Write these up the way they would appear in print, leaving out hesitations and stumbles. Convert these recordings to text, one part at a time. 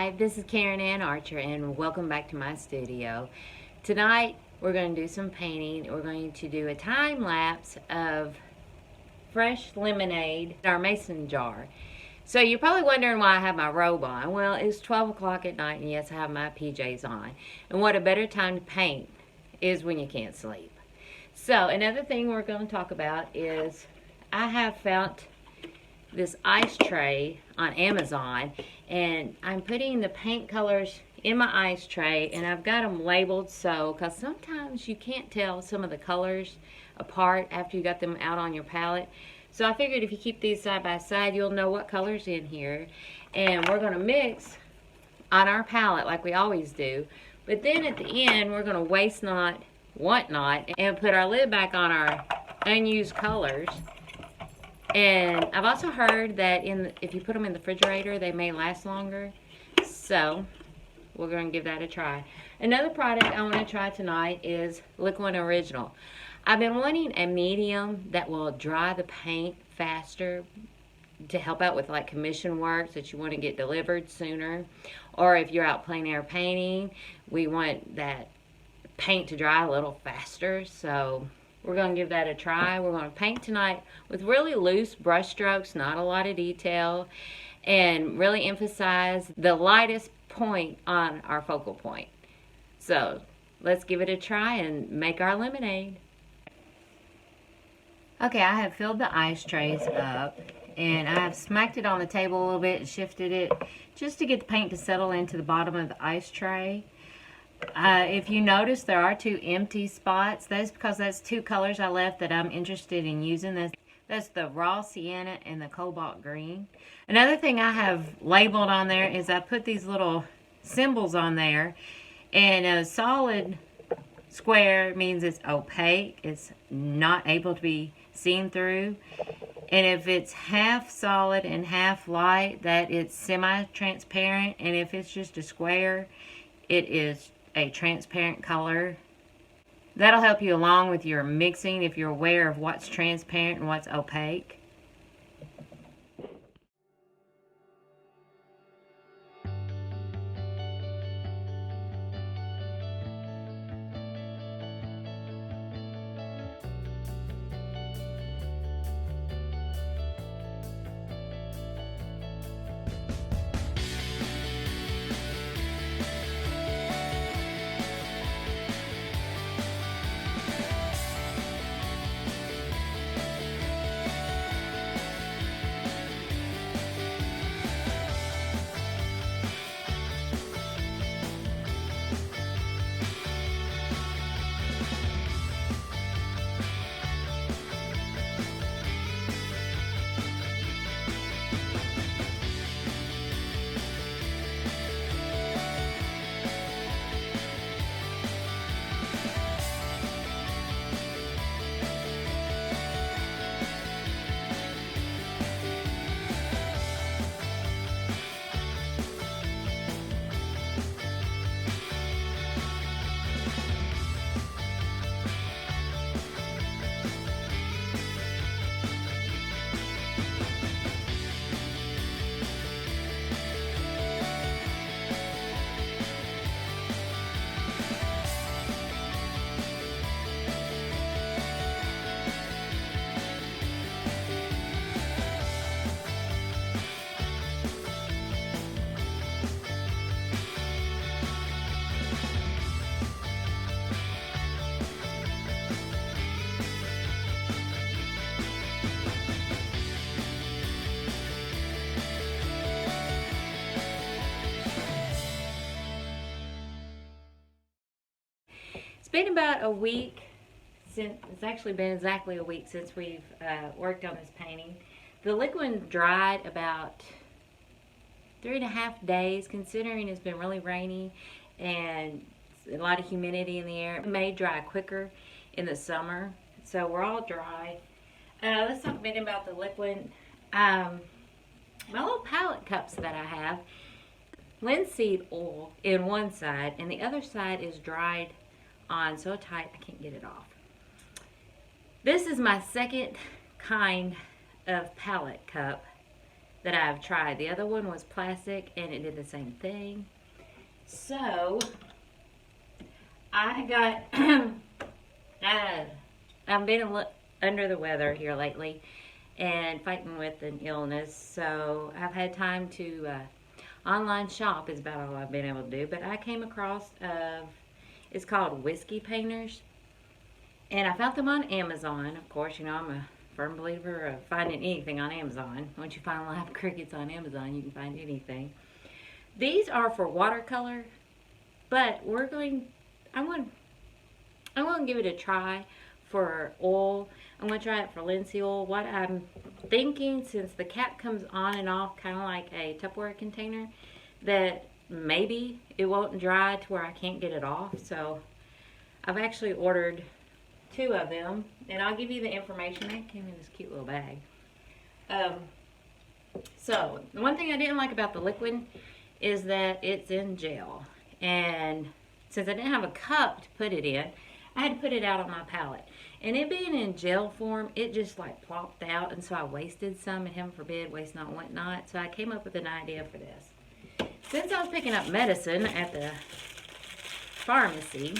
Hi, this is Karen Ann Archer and welcome back to my studio. Tonight we're going to do some painting. We're going to do a time lapse of fresh lemonade in our mason jar. So you're probably wondering why I have my robe on. Well, it's 12 o'clock at night and yes, I have my PJs on. And what a better time to paint is when you can't sleep. So another thing we're going to talk about is I have found this ice tray on Amazon, and I'm putting the paint colors in my ice tray, and I've got them labeled so because sometimes you can't tell some of the colors apart after you got them out on your palette. So I figured if you keep these side by side, you'll know what color's in here, and we're going to mix on our palette like we always do. But then at the end, we're going to waste not, want not, and put our lid back on our unused colors. And I've also heard that if you put them in the refrigerator, they may last longer. So we're going to give that a try. Another product I want to try tonight is Liquid Original. I've been wanting a medium that will dry the paint faster to help out with like commission work that you want to get delivered sooner. Or if you're out plein air painting, we want that paint to dry a little faster. So we're going to give that a try. We're going to paint tonight with really loose brush strokes, not a lot of detail, and really emphasize the lightest point on our focal point. So let's give it a try and make our lemonade. Okay, I have filled the ice trays up, and I have smacked it on the table a little bit and shifted it just to get the paint to settle into the bottom of the ice tray. If you notice, there are two empty spots. That's because that's two colors I left that I'm interested in using. That's the raw sienna and the cobalt green. Another thing I have labeled on there is I put these little symbols on there. And a solid square means it's opaque. It's not able to be seen through. And if it's half solid and half light, that it's semi-transparent. And if it's just a square, it is a transparent color. That'll help you along with your mixing if you're aware of what's transparent and what's opaque. It's been about a week since, it's actually been exactly a week since we've worked on this painting. The liquid dried about 3.5 days, considering it's been really rainy and a lot of humidity in the air. It may dry quicker in the summer, so we're all dry. Let's talk a bit about the liquid. My little palette cups that I have, linseed oil in one side, and the other side is dried on so tight I can't get it off. This is my second kind of palette cup that I've tried. The other one was plastic and it did the same thing. So I got I've been under the weather here lately and fighting with an illness, so I've had time to online shop is about all I've been able to do. But I came across it's called whiskey painters, and I found them on Amazon. Of course, you know, I'm a firm believer of finding anything on Amazon. Once you find live crickets on Amazon, you can find anything. These are for watercolor, but I'm going to give it a try for oil. I'm going to try it for linseed oil. What I'm thinking, since the cap comes on and off kind of like a Tupperware container, that maybe it won't dry to where I can't get it off. So I've actually ordered 2 of them, and I'll give you the information. They came in this cute little bag. So the one thing I didn't like about the liquid is that it's in gel, and since I didn't have a cup to put it in, I had to put it out on my palette. And it being in gel form, it just like plopped out, and so I wasted some, and heaven forbid, waste not, want not. So I came up with an idea for this. Since I was picking up medicine at the pharmacy,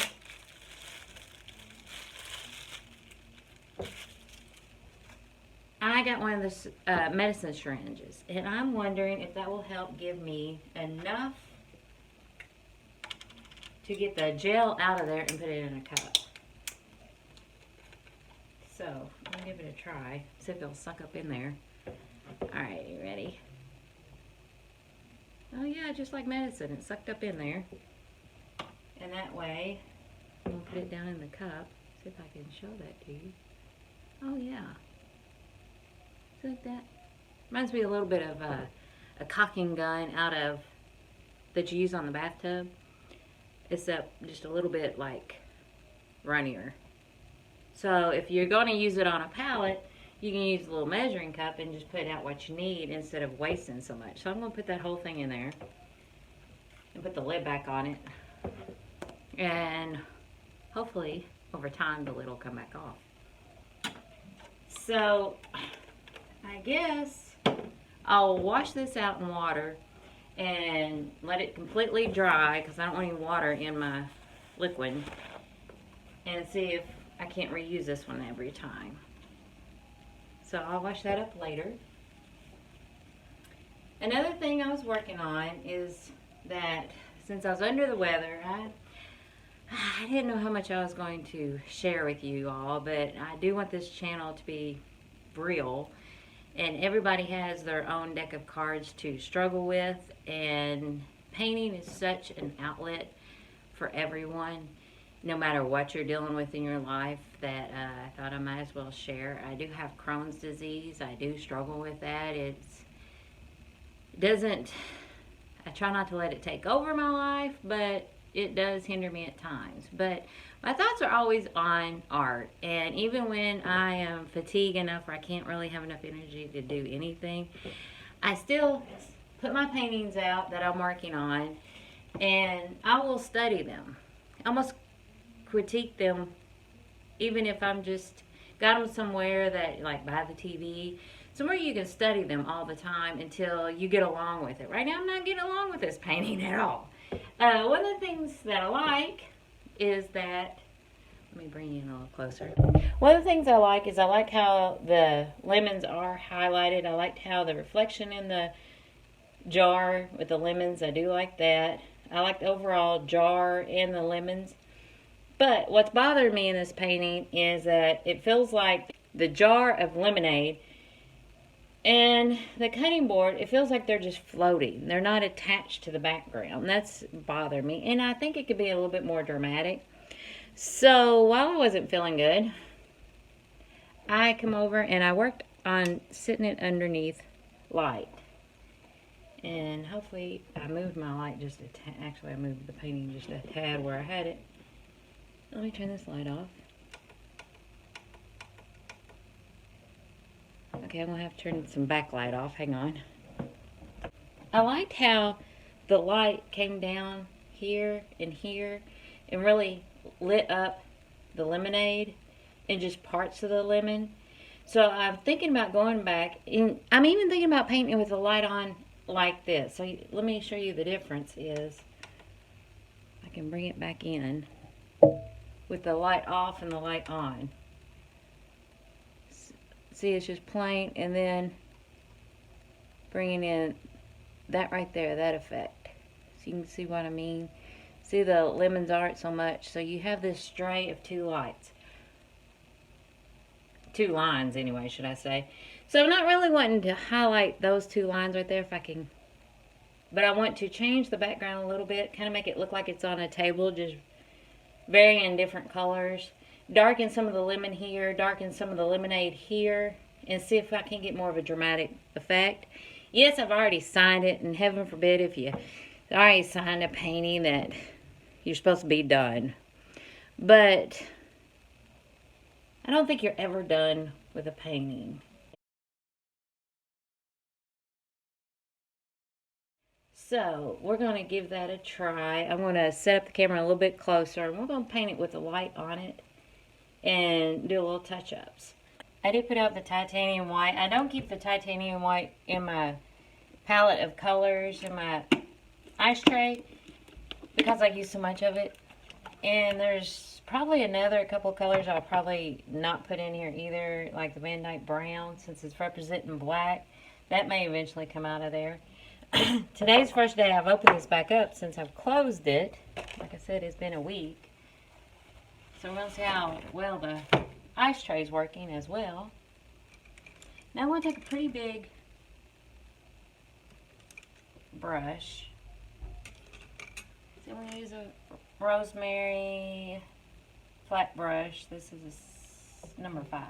I got one of the medicine syringes, and I'm wondering if that will help give me enough to get the gel out of there and put it in a cup. So, I'm going to give it a try, see if it'll suck up in there. Alright, you ready? Oh yeah, just like medicine, it sucked up in there. And that way, I'm going to put it down in the cup. See if I can show that to you. Oh yeah. Just like that. Reminds me a little bit of a caulking gun that you use on the bathtub. Except just a little bit like runnier. So if you're going to use it on a palette, you can use a little measuring cup and just put out what you need instead of wasting so much. So I'm going to put that whole thing in there and put the lid back on it, and hopefully over time the lid will come back off. So I guess I'll wash this out in water and let it completely dry, because I don't want any water in my liquid, and see if I can't reuse this one every time. So I'll wash that up later. Another thing I was working on is that since I was under the weather, I didn't know how much I was going to share with you all, but I do want this channel to be real. And everybody has their own deck of cards to struggle with, and painting is such an outlet for everyone, no matter what you're dealing with in your life, that I thought I might as well share. I do have Crohn's disease. I do struggle with that. I try not to let it take over my life, but it does hinder me at times. But my thoughts are always on art, and even when I am fatigued enough where I can't really have enough energy to do anything, I still put my paintings out that I'm working on, and I will study them. I almost critique them, even if I'm just got them somewhere that, like by the TV, somewhere you can study them all the time until you get along with it. Right now I'm not getting along with this painting at all. One of the things that I like is that, let me bring you in a little closer. One of the things I like is I like how the lemons are highlighted. I liked how the reflection in the jar with the lemons, I do like that. I like the overall jar and the lemons. But what's bothering me in this painting is that it feels like the jar of lemonade and the cutting board, it feels like they're just floating. They're not attached to the background. That's bothering me. And I think it could be a little bit more dramatic. So while I wasn't feeling good, I come over and I worked on sitting it underneath light. And hopefully I moved my light just a tad. Actually, I moved the painting just a tad where I had it. Let me turn this light off. Okay, I'm going to have to turn some backlight off. Hang on. I liked how the light came down here and really lit up the lemonade and just parts of the lemon. So I'm thinking about going back, and I'm even thinking about painting with the light on like this. So let me show you the difference is, I can bring it back in with the light off and the light on. See, it's just plain, and then bringing in that right there, that effect. So you can see what I mean. See, the lemons aren't so much. So you have this stray of two lights. Two lines anyway, should I say. So I'm not really wanting to highlight those two lines right there if I can. But I want to change the background a little bit. Kind of make it look like it's on a table. Just varying different colors. Darken some of the lemon here. Darken some of the lemonade here. And see if I can get more of a dramatic effect. Yes, I've already signed it. And heaven forbid if you already signed a painting that you're supposed to be done. But I don't think you're ever done with a painting. So we're going to give that a try. I'm going to set up the camera a little bit closer, and we're going to paint it with the light on it and do a little touch-ups. I did put out the titanium white. I don't keep the titanium white in my palette of colors in my ice tray because I use so much of it. And there's probably another couple of colors I'll probably not put in here either, like the Van Dyke Brown, since it's representing black. That may eventually come out of there. Today's the first day I've opened this back up since I've closed it. Like I said, it's been a week. So we're going to see how well the ice tray is working as well. Now I'm going to take a pretty big brush. So I'm going to use a rosemary flat brush. This is a number 5.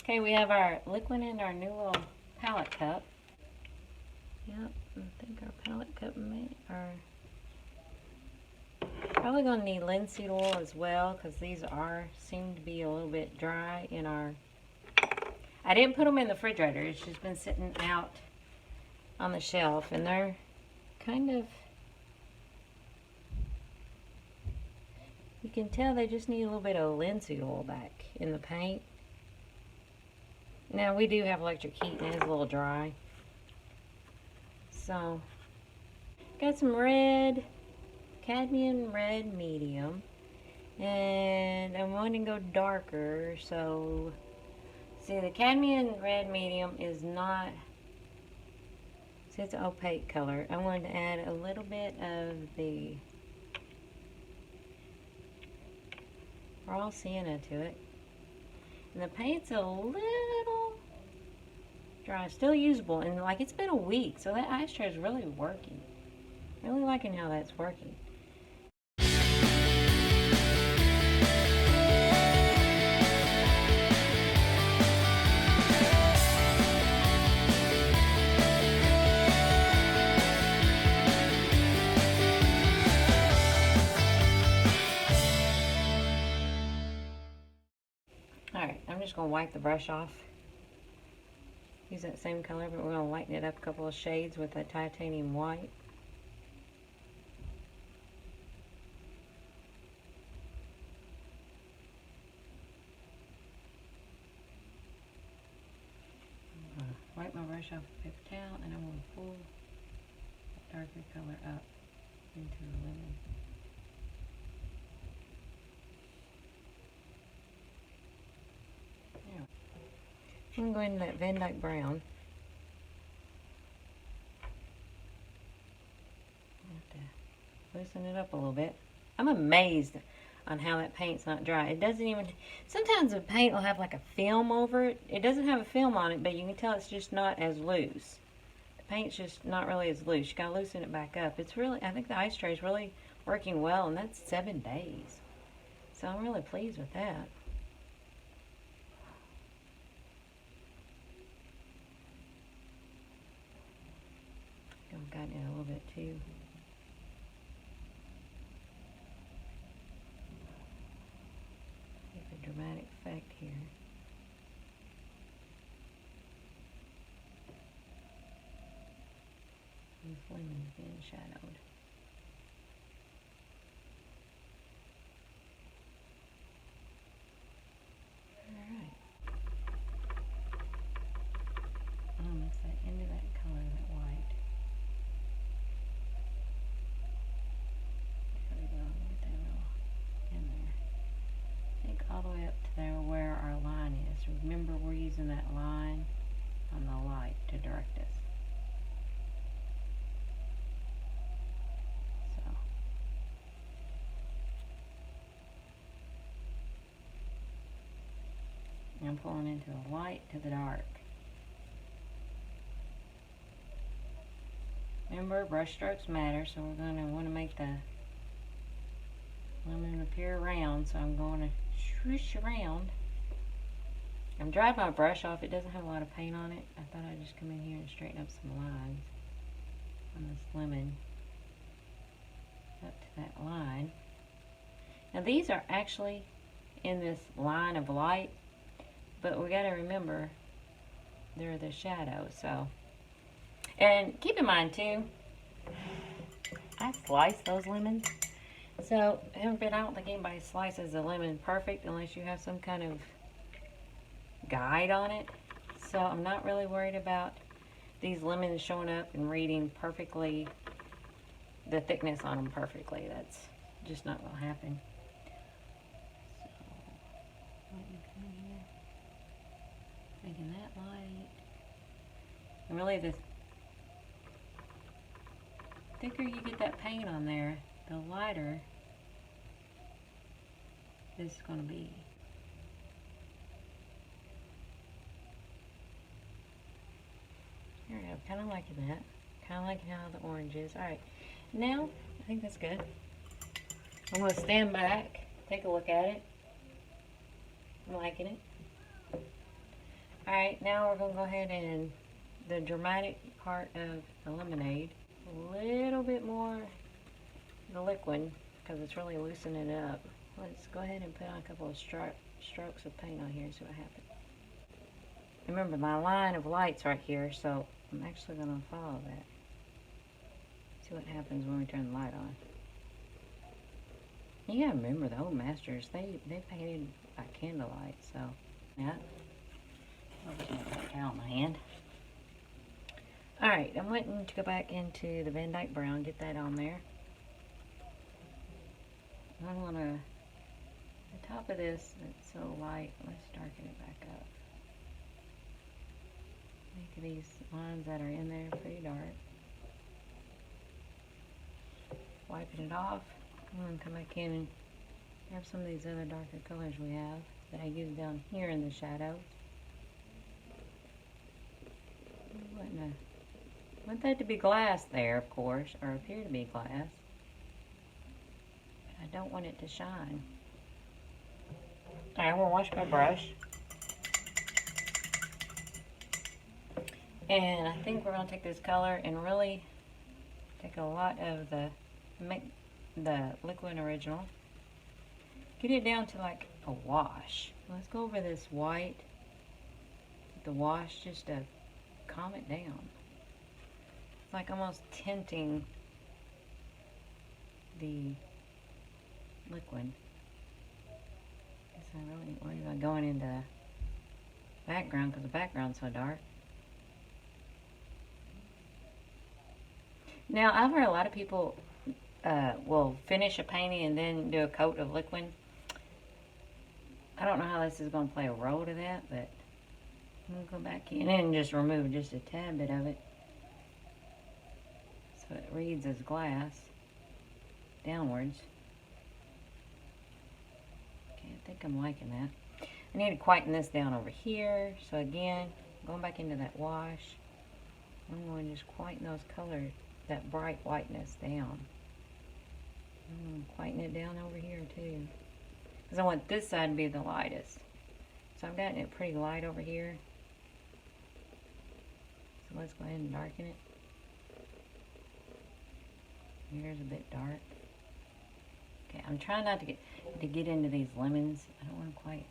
Okay, we have our liquid in our new little palette cup. Yep, I think our palette cup are probably going to need linseed oil as well, because these seem to be a little bit dry in our. I didn't put them in the refrigerator. It's just been sitting out on the shelf, and they're kind of. You can tell they just need a little bit of linseed oil back in the paint. Now we do have electric heat, and it's a little dry. So, got some red, cadmium red medium, and I'm wanting to go darker, so, see the cadmium red medium is not, see it's an opaque color. I'm going to add a little bit of the raw sienna to it, and the paint's a little dry, still usable, and like it's been a week, so that ice tray is really working. Really liking how that's working. Alright, I'm just going to wipe the brush off. Use that same color, but we're going to lighten it up a couple of shades with the titanium white. Wipe my brush off with a paper towel, and I'm going to pull the darker color up into the lemon. Now, I'm going to that Van Dyke Brown. Have to loosen it up a little bit. I'm amazed on how that paint's not dry. It doesn't even, sometimes the paint will have like a film over it. It doesn't have a film on it, but you can tell it's just not as loose. The paint's just not really as loose. You gotta loosen it back up. It's really, I think the ice tray is really working well, and that's 7 days. So I'm really pleased with that. I've gotten it a little bit too. Dramatic effect here. These lemons being shadowed. Alright. right up to there where our line is. Remember, we're using that line on the light to direct us. So I'm pulling into the light to the dark. Remember, brush strokes matter, so we're going to want to make the lemon appear round, so I'm going to swoosh around. I'm drying my brush off. It doesn't have a lot of paint on it. I thought I'd just come in here and straighten up some lines on this lemon up to that line. Now these are actually in this line of light, but we got to remember they're the shadows. So, and keep in mind too, I slice those lemons. So I don't think anybody slices a lemon perfect unless you have some kind of guide on it. So I'm not really worried about these lemons showing up and reading perfectly, the thickness on them perfectly. That's just not going to happen. So making that light. And really, the thicker you get that paint on there, the lighter this is going to be. There we go, kind of liking that. Kind of liking how the orange is. Alright, now I think that's good. I'm going to stand back, take a look at it. I'm liking it. Alright, now we're going to go ahead and the dramatic part of the lemonade. A little bit more the liquid because it's really loosening it up. Let's go ahead and put on a couple of strokes of paint on here and see what happens. Remember, my line of light's right here, so I'm actually going to follow that. See what happens when we turn the light on. You gotta remember, the old masters, they painted by candlelight, so yeah. I'll just put that towel in my hand. Alright, I'm wanting to go back into the Van Dyke Brown, get that on there. I want to, the top of this, it's so light, let's darken it back up. Make these lines that are in there pretty dark. Wiping it off. I'm going to come back in and grab some of these other darker colors we have that I use down here in the shadow. I want that to be glass there, of course, or appear to be glass. I don't want it to shine. Alright, I'm going to wash my brush. And I think we're going to take this color and really take a lot of the liquid original. Get it down to like a wash. Let's go over this white with the wash just to calm it down. It's like almost tinting the liquid. Guess I really ain't worried about going into the background because the background's so dark. Now, I've heard a lot of people will finish a painting and then do a coat of liquid. I don't know how this is going to play a role to that, but I'm going to go back in and just remove just a tad bit of it so it reads as glass downwards. Okay, I think I'm liking that. I need to quieten this down over here. So again, going back into that wash, I'm going to just quieten those colors, that bright whiteness down. I'm going to quieten it down over here too, because I want this side to be the lightest. So I've gotten it pretty light over here. So let's go ahead and darken it. Here's a bit dark. Okay, I'm trying not to get into these lemons. I don't want to quite.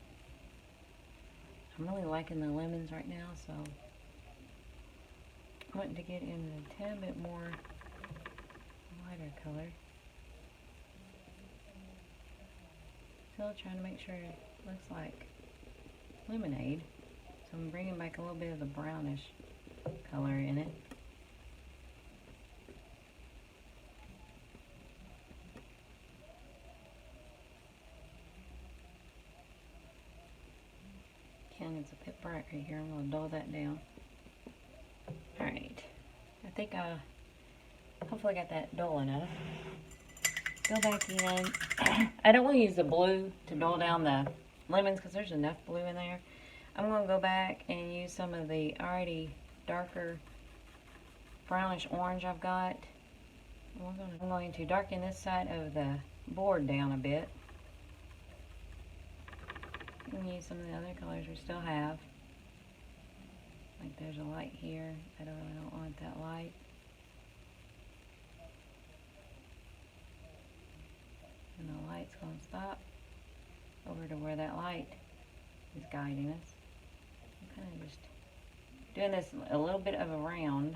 I'm really liking the lemons right now, so I'm wanting to get in a tad bit more lighter color. Still trying to make sure it looks like lemonade. So I'm bringing back a little bit of the brownish color in it. looking. It's a bit bright right here. I'm going to dull that down. Alright. I think I hopefully got that dull enough. Go back in. I don't want to use the blue to dull down the lemons because there's enough blue in there. I'm going to go back and use some of the already darker brownish orange I've got. I'm going to darken this side of the board down a bit. You can use some of the other colors we still have. Like there's a light here. I really don't want that light. And the light's going to stop over to where that light is guiding us. I'm kind of just doing this a little bit of a round.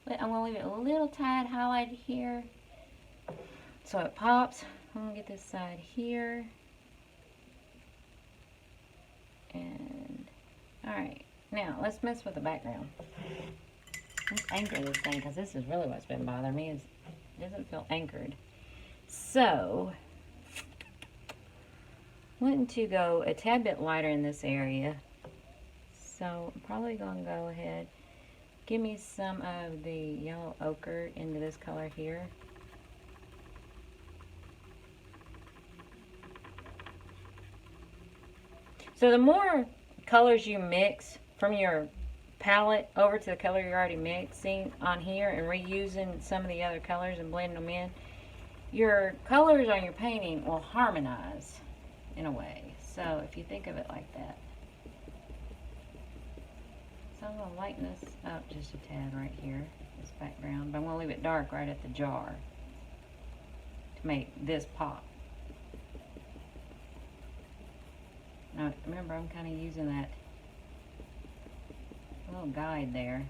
I'm going to leave it a little tight highlighted here so it pops. I'm going to get this side here. And, alright, now let's mess with the background. Let's anchor this thing because this is really what's been bothering me. Is it doesn't feel anchored. So, wanting to go a tad bit lighter in this area. So, I'm probably going to go ahead, give me some of the yellow ochre into this color here. So, the more colors you mix from your palette over to the color you're already mixing on here and reusing some of the other colors and blending them in, your colors on your painting will harmonize in a way. So if you think of it like that. So I'm going to lighten this up just a tad right here, this background, but I'm going to leave it dark right at the jar to make this pop. Now remember, I'm kind of using that little guide there.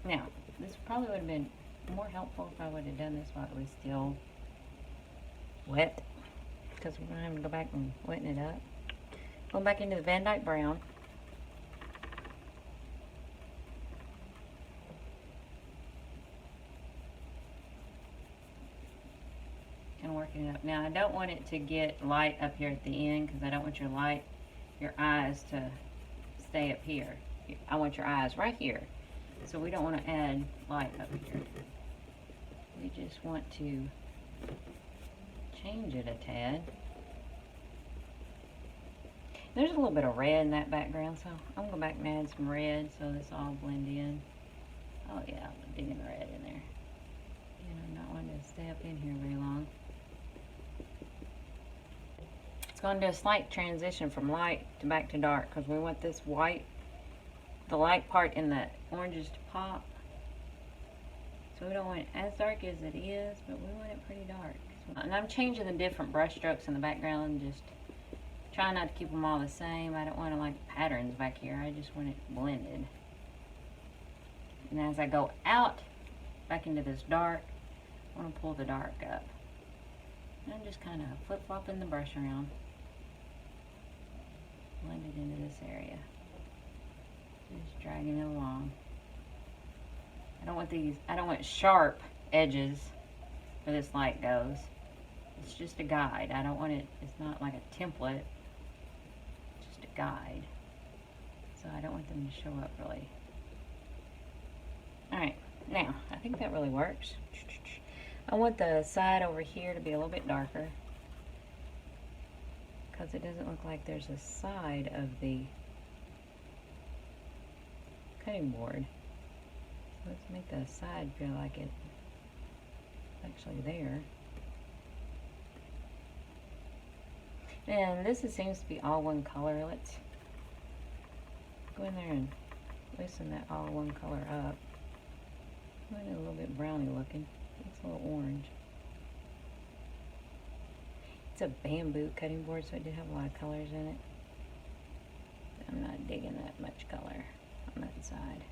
Now, this probably would have been more helpful if I would have done this while it was still wet, because we're going to have to go back and wetten it up. Going back into the Van Dyke Brown. And working it up. Now, I don't want it to get light up here at the end because I don't want your eyes to stay up here. I want your eyes right here. So we don't want to add light up here. We just want to change it a tad. There's a little bit of red in that background, so I'm going to go back and add some red so this all blend in. Oh yeah, I'm digging the red in there. And I'm not wanting to stay up in here very long. It's going to do a slight transition from light to back to dark because we want this white, the light part in the oranges to pop. So we don't want it as dark as it is, but we want it pretty dark. And I'm changing the different brush strokes in the background, just trying not to keep them all the same. I don't want to like patterns back here. I just want it blended. And as I go out back into this dark, I want to pull the dark up. And I'm just kind of flip-flopping the brush around. Blend it into this area. Just dragging it along. I don't want sharp edges where this light goes. It's just a guide. I don't want it, it's not like a template. It's just a guide. So I don't want them to show up really. Alright, now, I think that really works. I want the side over here to be a little bit darker because it doesn't look like there's a side of the cutting board. So let's make the side feel like it's actually there. And this seems to be all one color. Let's go in there and loosen that all one color up. Mine is a little bit browny looking. It's a little orange. It's a bamboo cutting board, so it did have a lot of colors in it. I'm not digging that much color on that side.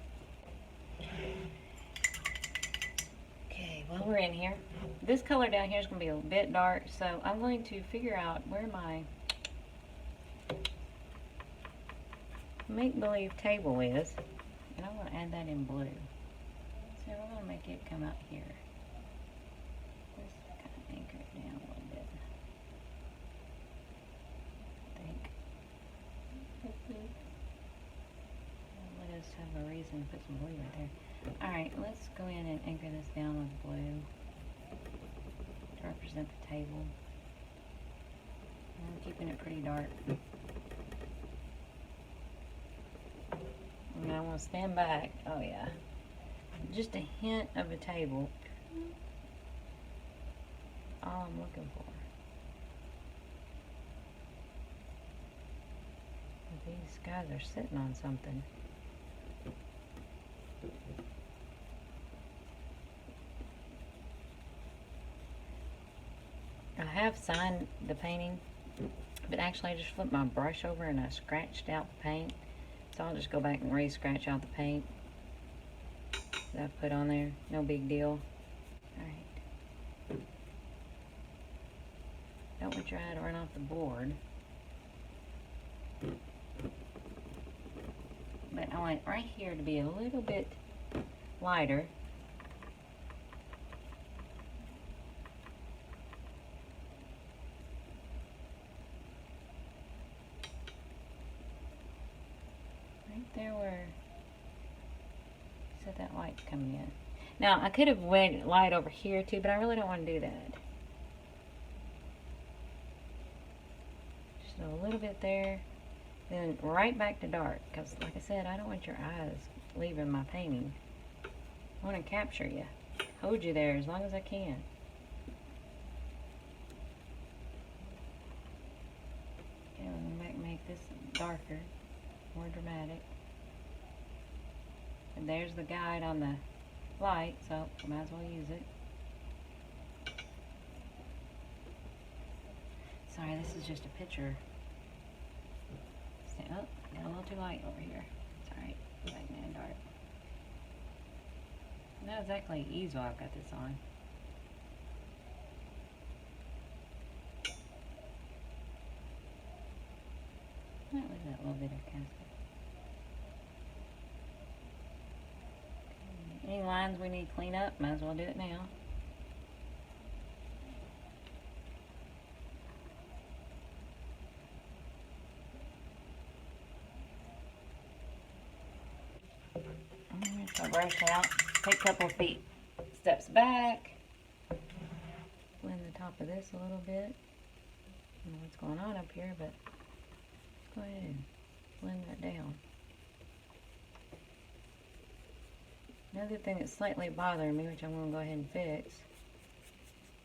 Okay, while we're in here, this color down here is going to be a bit dark, so I'm going to figure out where my make-believe table is, and I'm going to add that in blue. So we're going to make it come out here. Just kind of anchor it down a little bit. I think. must have a reason to put some blue right there. Alright, let's go in and anchor this down with blue to represent the table. I'm keeping it pretty dark. And I want to stand back. Oh yeah. Just a hint of a table. All I'm looking for. These guys are sitting on something. I have signed the painting, but actually I just flipped my brush over and I scratched out the paint. So I'll just go back and re-scratch out the paint that I put on there. No big deal. Alright. Don't want your eye to run off the board. But I want right here to be a little bit lighter. Right there where you said that light's coming in. Now, I could have went light over here too, but I really don't want to do that. Just a little bit there. Then right back to dark, because like I said, I don't want your eyes leaving my painting. I want to capture you, hold you there as long as I can. Okay, I'm going to make this darker, more dramatic. And there's the guide on the light, so I might as well use it. Sorry, this is just a picture. Oh, got a little too light over here. It's alright. Back in dark. Not exactly easel I've got this on. Might leave that little bit of casket. Okay. Any lines we need to clean up, might as well do it now. So brush out, take a couple of steps back, blend the top of this a little bit. I don't know what's going on up here, but go ahead and blend that down. Another thing that's slightly bothering me, which I'm going to go ahead and fix,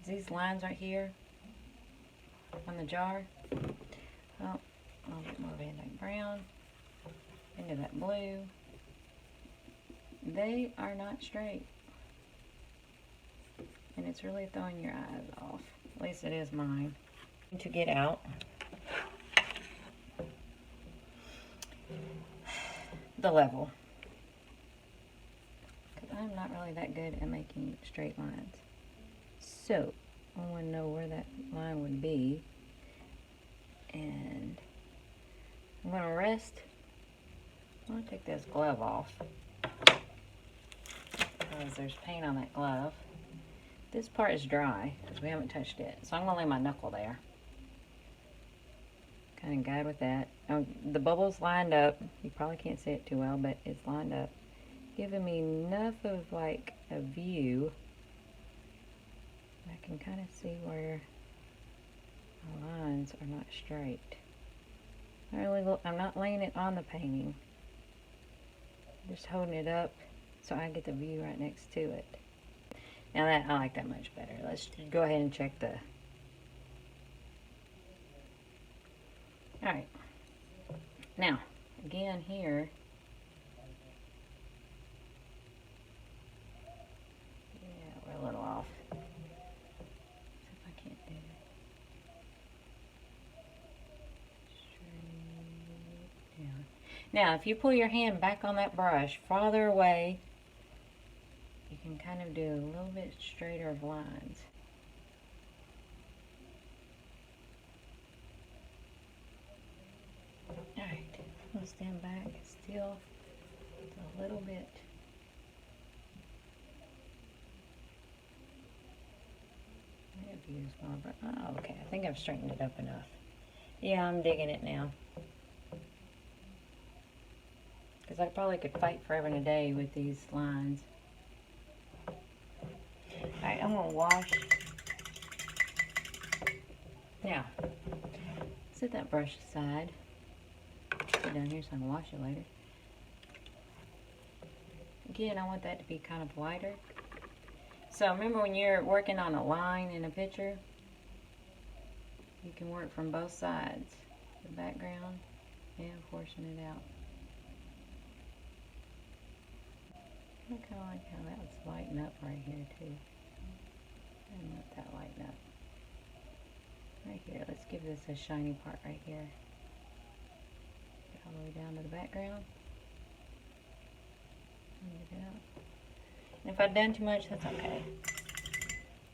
is these lines right here on the jar. Well, a little bit more Van Dyke brown into that blue. They are not straight, and it's really throwing your eyes off. At least it is mine. To get out the level, because I'm not really that good at making straight lines. So I want to know where that line would be, and I'm going to rest. I'm going to take this glove off, because there's paint on that glove. This part is dry because we haven't touched it, so I'm going to lay my knuckle there. Kind of guide with that. Now, the bubble's lined up. You probably can't see it too well, but it's lined up, giving me enough of like a view. I can kind of see where the lines are not straight. I'm not laying it on the painting. I'm just holding it up so I get the view right next to it. Now that I like that much better. Let's go ahead and check the. Alright. Now, again here. Yeah, we're a little off. See if I can't do it. Straight down. Now, if you pull your hand back on that brush farther away, you can kind of do a little bit straighter of lines. Alright, I'm going to stand back still a little bit. I have used my brush. Oh, okay, I think I've straightened it up enough. Yeah, I'm digging it now. because I probably could fight forever and a day with these lines. Alright, I'm going to wash. Now, set that brush aside. Put it down here so I can wash it later. Again, I want that to be kind of wider. So remember, when you're working on a line in a picture, you can work from both sides, the background and portion it out. I kind of like how that was lighting up right here too. And let that lighten up. Right here, let's give this a shiny part right here. Get all the way down to the background. Get it out. And if I've done too much, that's okay.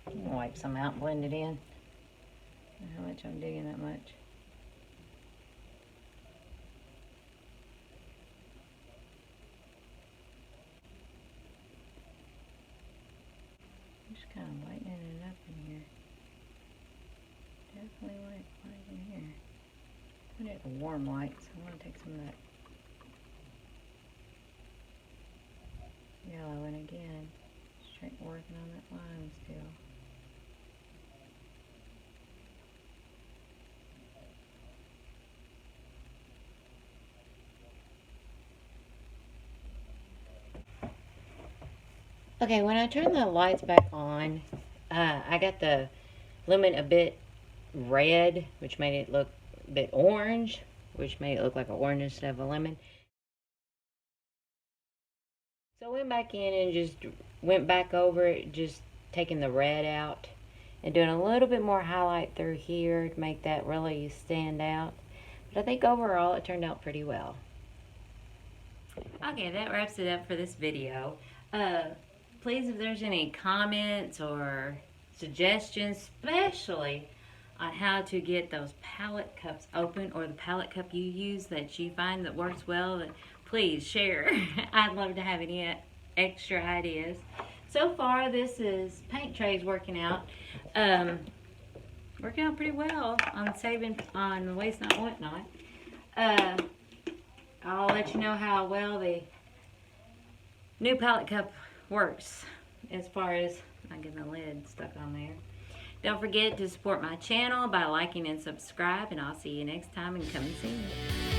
I'm gonna wipe some out and blend it in. I don't know how much I'm digging that much. Just kind of lightening it up in here. Definitely want it light in here. I want it a warm light, so I want to take some of that yellow, and again, straight working on that line still. Okay, when I turn the lights back on, I got the lumen a bit red, which made it look a bit orange, which made it look like an orange instead of a lemon. So I went back in and just went back over it, just taking the red out and doing a little bit more highlight through here to make that really stand out. But I think overall it turned out pretty well. Okay, that wraps it up for this video. Please, if there's any comments or suggestions, especially on how to get those palette cups open, or the palette cup you use that you find that works well, that please share. I'd love to have any extra ideas. So far, this is paint trays working out. Working out pretty well on saving on waste not, want not. I'll let you know how well the new palette cup works as far as not getting the lid stuck on there. Don't forget to support my channel by liking and subscribe, and I'll see you next time, and come and see me.